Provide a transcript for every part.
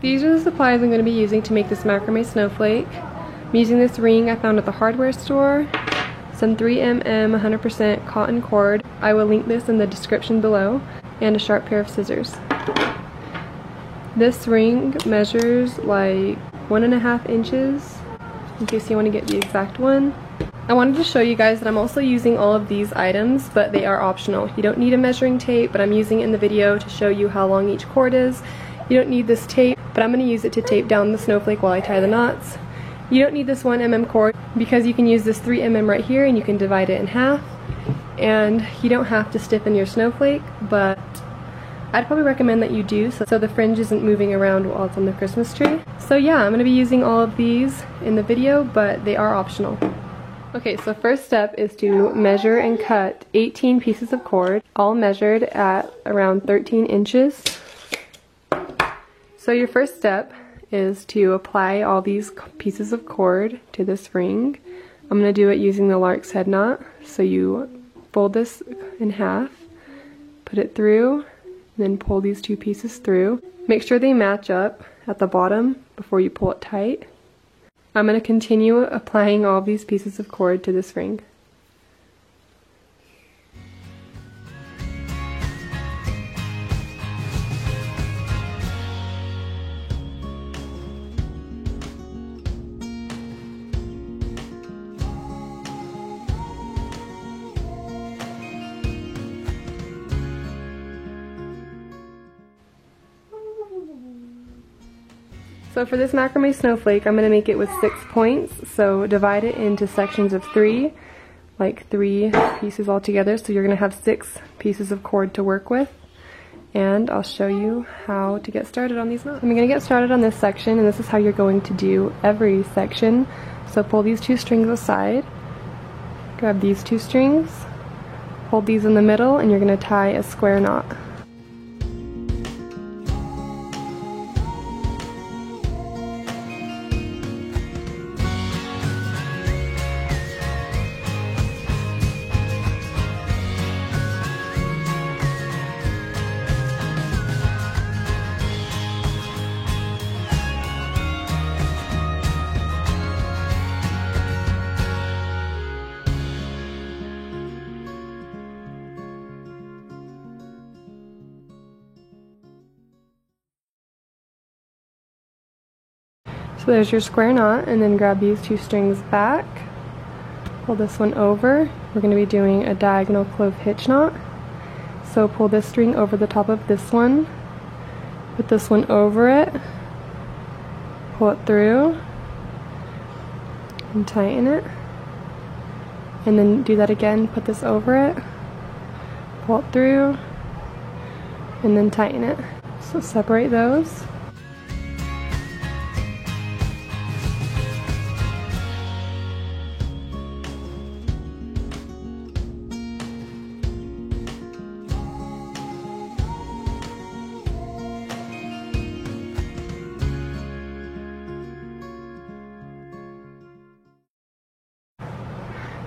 These are the supplies I'm going to be using to make this macrame snowflake. I'm using this ring I found at the hardware store, some 3mm 100% cotton cord, I will link this in the description below, and a sharp pair of scissors. This ring measures like 1.5 inches, in case you want to get the exact one. I wanted to show you guys that I'm also using all of these items, but they are optional. You don't need a measuring tape, but I'm using it in the video to show you how long each cord is. You don't need this tape, but I'm going to use it to tape down the snowflake while I tie the knots. You don't need this 1mm cord because you can use this 3mm right here and you can divide it in half. And you don't have to stiffen your snowflake, but I'd probably recommend that you do so the fringe isn't moving around while it's on the Christmas tree. So yeah, I'm going to be using all of these in the video, but they are optional. Okay, so first step is to measure and cut 18 pieces of cord, all measured at around 13 inches. So your first step is to apply all these pieces of cord to this ring. I'm going to do it using the lark's head knot. So you fold this in half, put it through, then pull these two pieces through. Make sure they match up at the bottom before you pull it tight. I'm going to continue applying all these pieces of cord to this ring. So for this macrame snowflake, I'm going to make it with 6 points, so divide it into sections of 3, like 3 pieces all together, so you're going to have 6 pieces of cord to work with, and I'll show you how to get started on these knots. I'm going to get started on this section, and this is how you're going to do every section. So pull these 2 strings aside, grab these 2 strings, hold these in the middle, and you're going to tie a square knot. So there's your square knot, and then grab these 2 strings back, pull this one over. We're going to be doing a diagonal clove hitch knot. So pull this string over the top of this one, put this one over it, pull it through, and tighten it. And then do that again, put this over it, pull it through, and then tighten it. So separate those.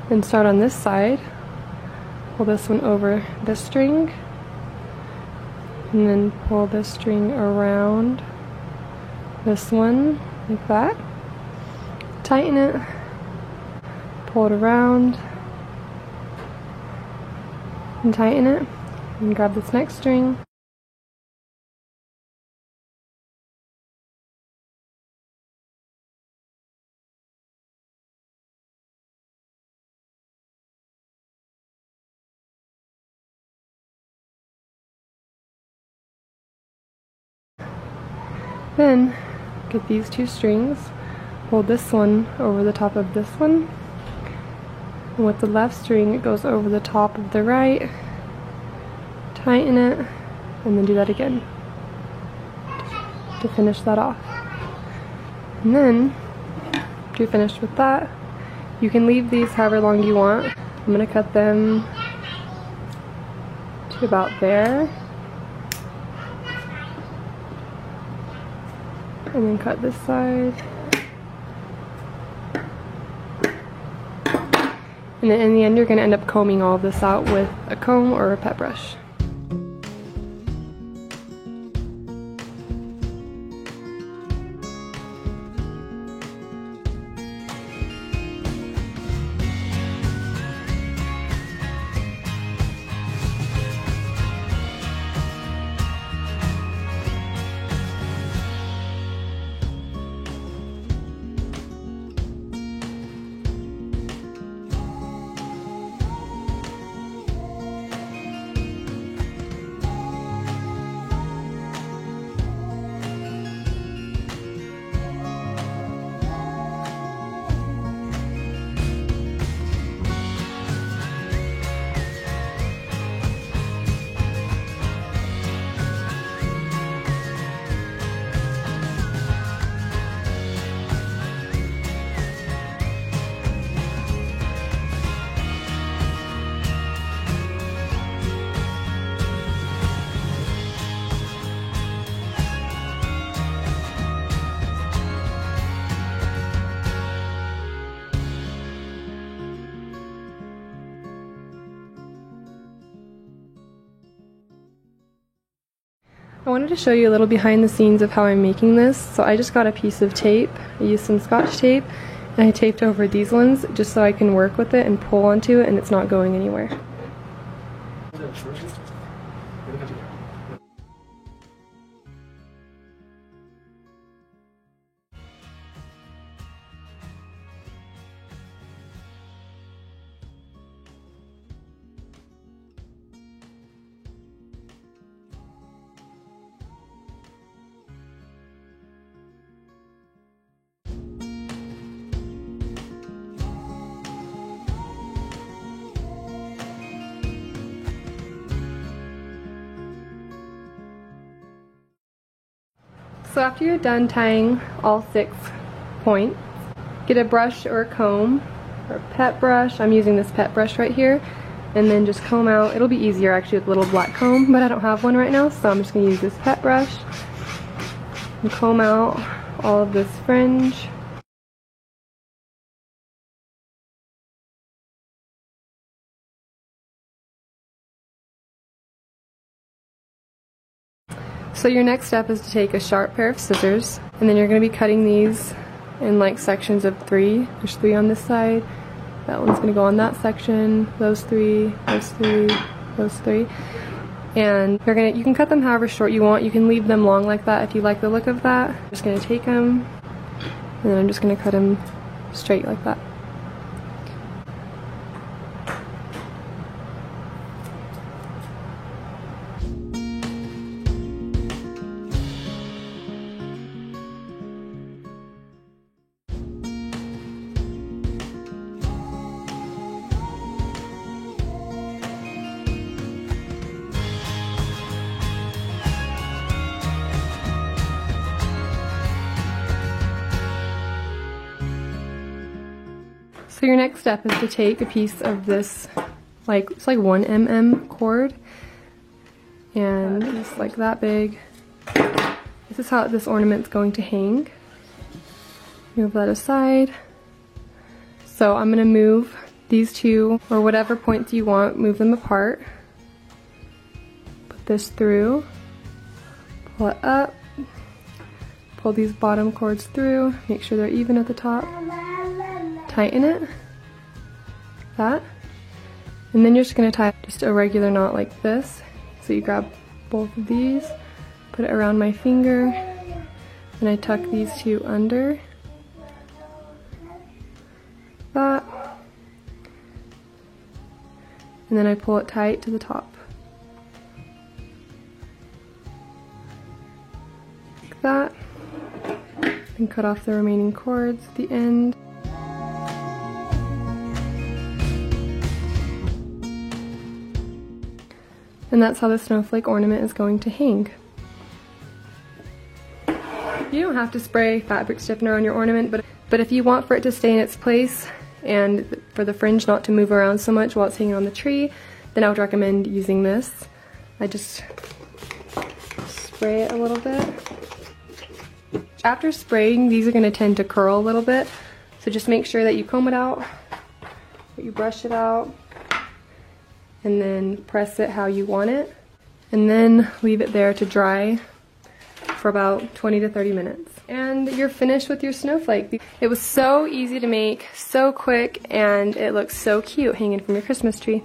And start on this side, pull this one over this string, and then pull this string around this one like that. Tighten it, pull it around, and tighten it, and grab this next string. Then get these 2 strings, hold this one over the top of this one, and with the left string it goes over the top of the right, tighten it, and then do that again to finish that off. And then, after you're finished with that, you can leave these however long you want. I'm going to cut them to about there. And then cut this side. And then in the end you're going to end up combing all of this out with a comb or a pet brush. I wanted to show you a little behind the scenes of how I'm making this. So I just got a piece of tape. I used some Scotch tape and I taped over these ones just so I can work with it and pull onto it and it's not going anywhere. So after you're done tying all 6 points, get a brush or a comb or a pet brush. I'm using this pet brush right here, and then just comb out. It'll be easier actually with a little black comb, but I don't have one right now, so I'm just going to use this pet brush and comb out all of this fringe. So your next step is to take a sharp pair of scissors, and then you're going to be cutting these in like sections of 3. There's 3 on this side. That one's going to go on that section. Those 3, those 3, those 3. And you can cut them however short you want. You can leave them long like that if you like the look of that. I'm just going to take them, and then I'm just going to cut them straight like that. So your next step is to take a piece of this, it's like 1 mm cord, and it's like that big. This is how this ornament's going to hang. Move that aside. So I'm gonna move these 2, or whatever points you want, move them apart. Put this through, pull it up, pull these bottom cords through, make sure they're even at the top. Tighten it, that, and then you're just going to tie just a regular knot like this. So you grab both of these, put it around my finger, and I tuck these 2 under, that, and then I pull it tight to the top. Like that, and cut off the remaining cords at the end. And that's how the snowflake ornament is going to hang. You don't have to spray fabric stiffener on your ornament, but if you want for it to stay in its place and for the fringe not to move around so much while it's hanging on the tree, then I would recommend using this. I just spray it a little bit. After spraying, these are going to tend to curl a little bit, so just make sure that you comb it out, that you brush it out, and then press it how you want it, and then leave it there to dry for about 20 to 30 minutes. And you're finished with your snowflake. It was so easy to make, so quick, and it looks so cute hanging from your Christmas tree.